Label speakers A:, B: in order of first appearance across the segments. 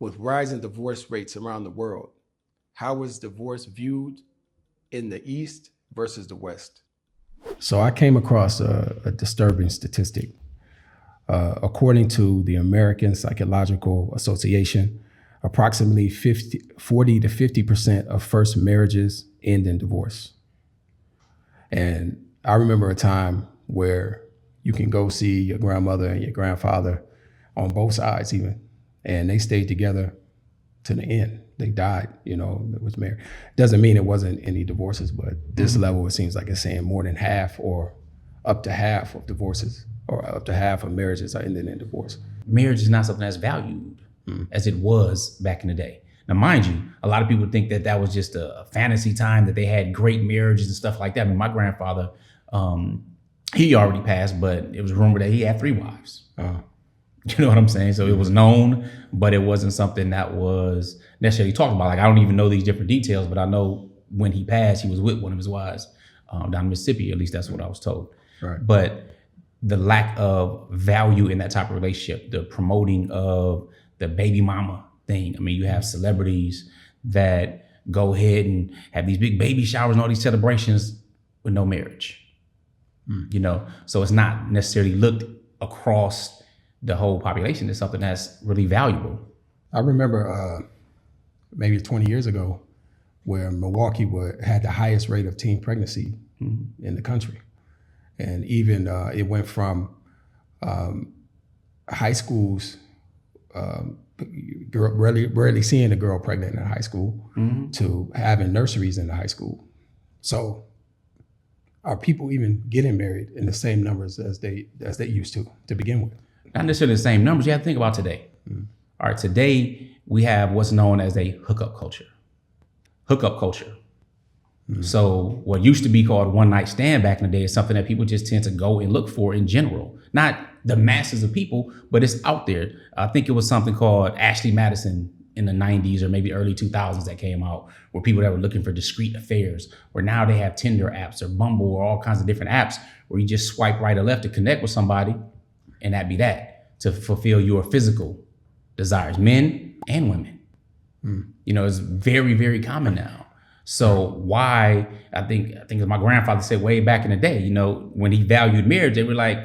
A: with rising divorce rates around the world, how is divorce viewed in the East versus the West? So I came across a disturbing statistic. According to the American Psychological Association, approximately 40 to 50% of first marriages end in divorce. And I remember a time where you can go see your grandmother and your grandfather on both sides even, and they stayed together to the end. They died, that was married. Doesn't mean it wasn't any divorces, but this level, it seems like it's saying more than half or up to half of divorces or up to half of marriages are ending in divorce.
B: Marriage is not something that's valued as it was back in the day. Now, mind you, a lot of people think that was just a fantasy time, that they had great marriages and stuff like that. I mean, my grandfather, he already passed, but it was rumored that he had 3 wives. You know what I'm saying? So it was known, but it wasn't something that was necessarily talked about. Like, I don't even know these different details, but I know when he passed, he was with one of his wives down in Mississippi. At least that's what I was told.
A: Right.
B: But the lack of value in that type of relationship, the promoting of the baby mama thing. I mean, you have celebrities that go ahead and have these big baby showers and all these celebrations with no marriage. So it's not necessarily looked across the whole population as something that's really valuable.
A: I remember maybe 20 years ago where Milwaukee had the highest rate of teen pregnancy in the country. And even it went from high schools, rarely seeing a girl pregnant in high school to having nurseries in the high school. So are people even getting married in the same numbers as they used to begin with?
B: Not necessarily the same numbers. You have to think about today. All right, today we have what's known as a hookup culture. So what used to be called one night stand back in the day is something that people just tend to go and look for in general. Not the masses of people, but it's out there. I think it was something called Ashley Madison in the 90s or maybe early 2000s that came out, where people that were looking for discreet affairs, where now they have Tinder apps or Bumble or all kinds of different apps where you just swipe right or left to connect with somebody, and that be that, to fulfill your physical desires, men and women. It's very, very common now. So why, I think as my grandfather said way back in the day, when he valued marriage, they were like,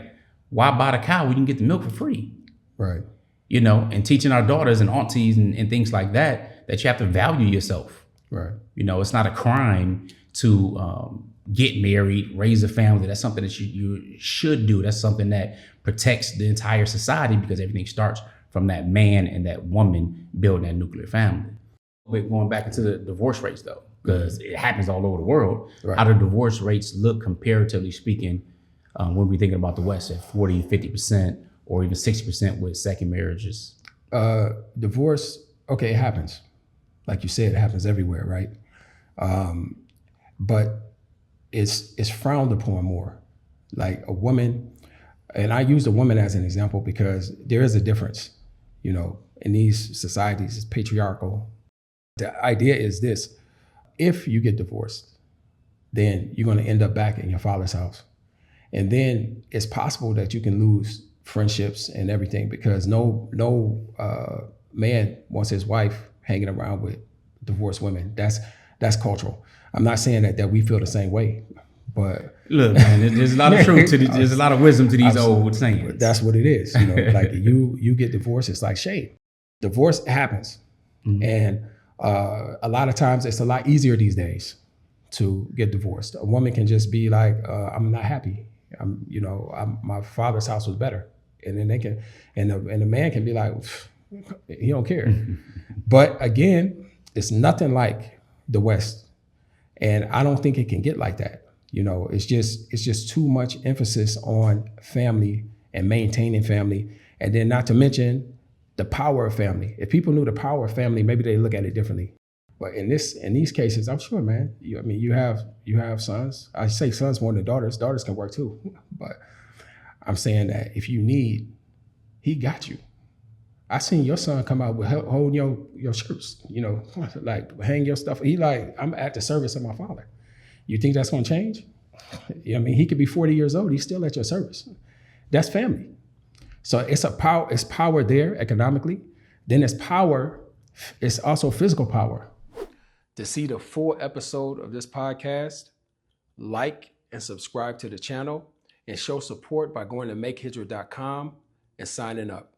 B: why buy the cow when you can get the milk for free?
A: Right.
B: And teaching our daughters and aunties and things like that you have to value yourself.
A: Right.
B: It's not a crime to get married, raise a family. That's something that you should do. That's something that protects the entire society, because everything starts from that man and that woman building that nuclear family. But going back into the divorce rates though, because it happens all over the world. Right. How do divorce rates look comparatively speaking when we're thinking about the West at 40, 50%, or even 60% with second marriages?
A: Divorce, okay, it happens. Like you said, it happens everywhere, right? But it's frowned upon more. Like a woman, and I use a woman as an example because there is a difference, in these societies, it's patriarchal. The idea is this: if you get divorced, then you're going to end up back in your father's house. And then it's possible that you can lose friendships and everything, because no man wants his wife hanging around with divorced women. That's cultural. I'm not saying that we feel the same way, but
B: look, man, there's a lot of truth to there's a lot of wisdom to these old sayings.
A: That's what it is. Like you get divorced, it's like shame. Divorce happens, and a lot of times it's a lot easier these days to get divorced. A woman can just be like, I'm not happy. My father's house was better. And then they can, and the man can be like, he don't care. But again, it's nothing like the West. And I don't think it can get like that. It's just too much emphasis on family and maintaining family. And then not to mention the power of family. If people knew the power of family, maybe they look at it differently. But in these cases, I'm sure, man, you have sons. I say sons more than daughters. Daughters can work too. But I'm saying that if you need, he got you. I seen your son come out with holding your shirts, like hang your stuff. He like, I'm at the service of my father. You think that's gonna change? He could be 40 years old. He's still at your service. That's family. So it's power there economically. Then it's power It's also physical power. To see the full episode of this podcast, like and subscribe to the channel, and show support by going to makehijrah.com and signing up.